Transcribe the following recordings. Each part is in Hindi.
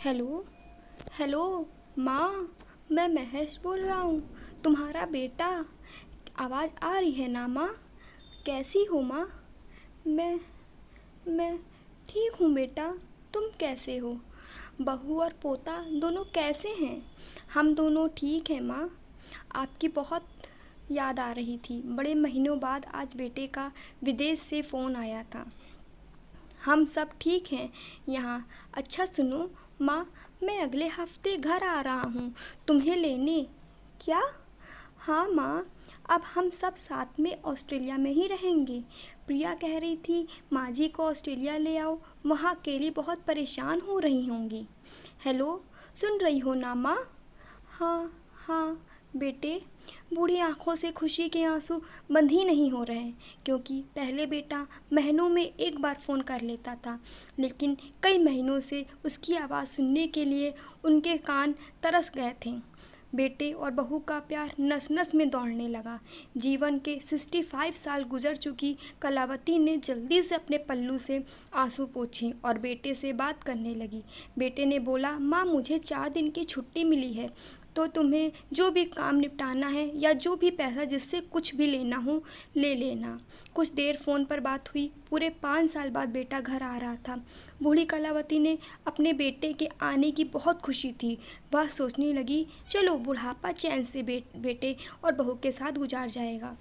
हेलो। हेलो माँ, मैं महेश बोल रहा हूँ, तुम्हारा बेटा। आवाज़ आ रही है ना माँ? कैसी हो माँ? मैं मैं ठीक हूँ बेटा। तुम कैसे हो? बहू और पोता दोनों कैसे हैं? हम दोनों ठीक हैं माँ। आपकी बहुत याद आ रही थी। बड़े महीनों बाद आज बेटे का विदेश से फ़ोन आया था। हम सब ठीक हैं यहाँ। अच्छा सुनो माँ, मैं अगले हफ्ते घर आ रहा हूँ तुम्हें लेने। क्या? हाँ माँ, अब हम सब साथ में ऑस्ट्रेलिया में ही रहेंगे। प्रिया कह रही थी माँ जी को ऑस्ट्रेलिया ले आओ, वहाँ अकेली बहुत परेशान हो रही होंगी। हेलो, सुन रही हो ना माँ? हाँ हाँ बेटे। बूढ़ी आंखों से खुशी के आंसू बंद ही नहीं हो रहे, क्योंकि पहले बेटा महीनों में एक बार फ़ोन कर लेता था, लेकिन कई महीनों से उसकी आवाज़ सुनने के लिए उनके कान तरस गए थे। बेटे और बहू का प्यार नस नस में दौड़ने लगा। जीवन के 65 साल गुजर चुकी कलावती ने जल्दी से अपने पल्लू से आंसू पोंछे और बेटे से बात करने लगी। बेटे ने बोला, माँ मुझे 4 दिन की छुट्टी मिली है, तो तुम्हें जो भी काम निपटाना है या जो भी पैसा जिससे कुछ भी लेना हो ले लेना। कुछ देर फ़ोन पर बात हुई। पूरे 5 साल बाद बेटा घर आ रहा था। बूढ़ी कलावती ने अपने बेटे के आने की बहुत खुशी थी। वह सोचने लगी, चलो बुढ़ापा चैन से बेटे और बहू के साथ गुजार जाएगा।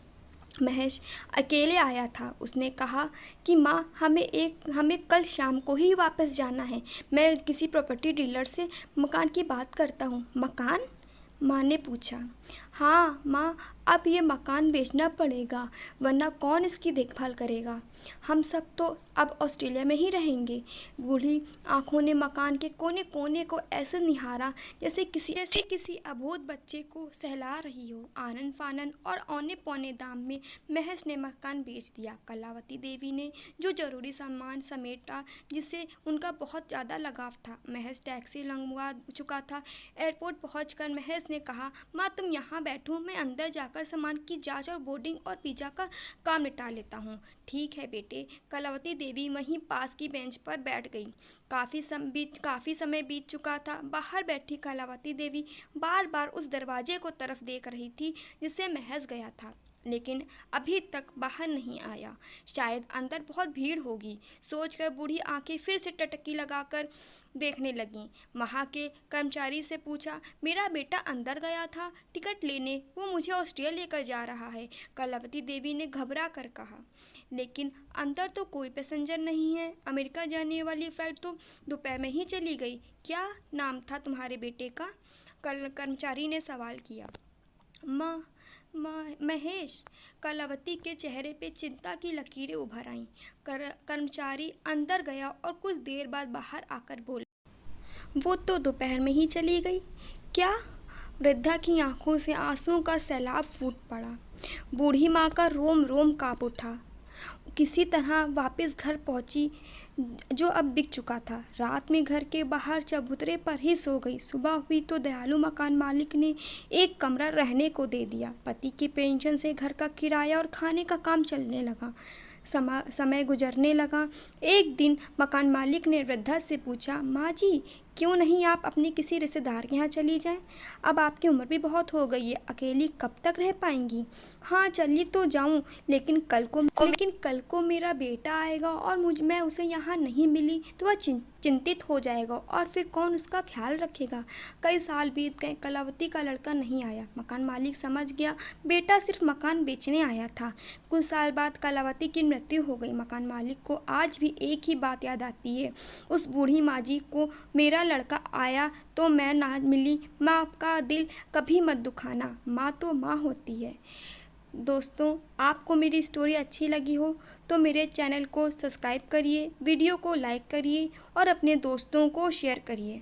महेश अकेले आया था। उसने कहा कि माँ हमें कल शाम को ही वापस जाना है। मैं किसी प्रॉपर्टी डीलर से मकान की बात करता हूँ। मकान? माँ ने पूछा। हाँ माँ, अब ये मकान बेचना पड़ेगा, वरना कौन इसकी देखभाल करेगा। हम सब तो अब ऑस्ट्रेलिया में ही रहेंगे। बूढ़ी आंखों ने मकान के कोने कोने को ऐसे निहारा जैसे किसी अबोध बच्चे को सहला रही हो। आनन फानन और औने पौने दाम में महेश ने मकान बेच दिया। कलावती देवी ने जो जरूरी सामान समेटा जिससे उनका बहुत ज़्यादा लगाव था। महेश टैक्सी लंघवा चुका था। एयरपोर्ट पहुंचकर महेश ने कहा, माँ तुम यहाँ बैठो, मैं अंदर जाकर सामान की जांच और बोर्डिंग और वीजा का काम निपटा लेता हूँ। ठीक है बेटे। कलावती देवी वहीं पास की बेंच पर बैठ गई। काफ़ी समय बीत चुका था। बाहर बैठी कलावती देवी बार बार उस दरवाजे को तरफ देख रही थी जिससे महेश गया था, लेकिन अभी तक बाहर नहीं आया। शायद अंदर बहुत भीड़ होगी, सोचकर बूढ़ी आंखें फिर से टटकी लगाकर देखने लगीं। वहाँ के कर्मचारी से पूछा, मेरा बेटा अंदर गया था टिकट लेने, वो मुझे ऑस्ट्रेलिया लेकर जा रहा है। कलावती देवी ने घबरा कर कहा, लेकिन अंदर तो कोई पैसेंजर नहीं है। अमेरिका जाने वाली फ़्लाइट तो दोपहर में ही चली गई। क्या नाम था तुम्हारे बेटे का? कर्मचारी ने सवाल किया। माँ महेश। कलावती के चेहरे पे चिंता की लकीरें उभर आईं। कर्मचारी अंदर गया और कुछ देर बाद बाहर आकर बोला, वो तो दोपहर में ही चली गई। क्या? वृद्धा की आंखों से आंसुओं का सैलाब फूट पड़ा। बूढ़ी माँ का रोम रोम कांप उठा। किसी तरह वापस घर पहुंची, जो अब बिक चुका था। रात में घर के बाहर चबूतरे पर ही सो गई। सुबह हुई तो दयालु मकान मालिक ने एक कमरा रहने को दे दिया। पति की पेंशन से घर का किराया और खाने का काम चलने लगा। समय गुजरने लगा। एक दिन मकान मालिक ने वृद्धा से पूछा, माँ जी क्यों नहीं आप अपने किसी रिश्तेदार के यहाँ चली जाएं? अब आपकी उम्र भी बहुत हो गई है, अकेली कब तक रह पाएंगी? हाँ चली तो जाऊं, लेकिन कल को मेरा बेटा आएगा और मैं उसे यहाँ नहीं मिली तो वह चिंतित हो जाएगा और फिर कौन उसका ख्याल रखेगा। कई साल बीत गए, कलावती का लड़का नहीं आया। मकान मालिक समझ गया बेटा सिर्फ मकान बेचने आया था। कुछ साल बाद कलावती की मृत्यु हो गई। मकान मालिक को आज भी एक ही बात याद आती है, उस बूढ़ी माँ जी को, मेरा लड़का आया तो मैं ना मिली। माँ का दिल कभी मत दुखाना, माँ तो माँ होती है। दोस्तों, आपको मेरी स्टोरी अच्छी लगी हो तो मेरे चैनल को सब्सक्राइब करिए, वीडियो को लाइक करिए और अपने दोस्तों को शेयर करिए।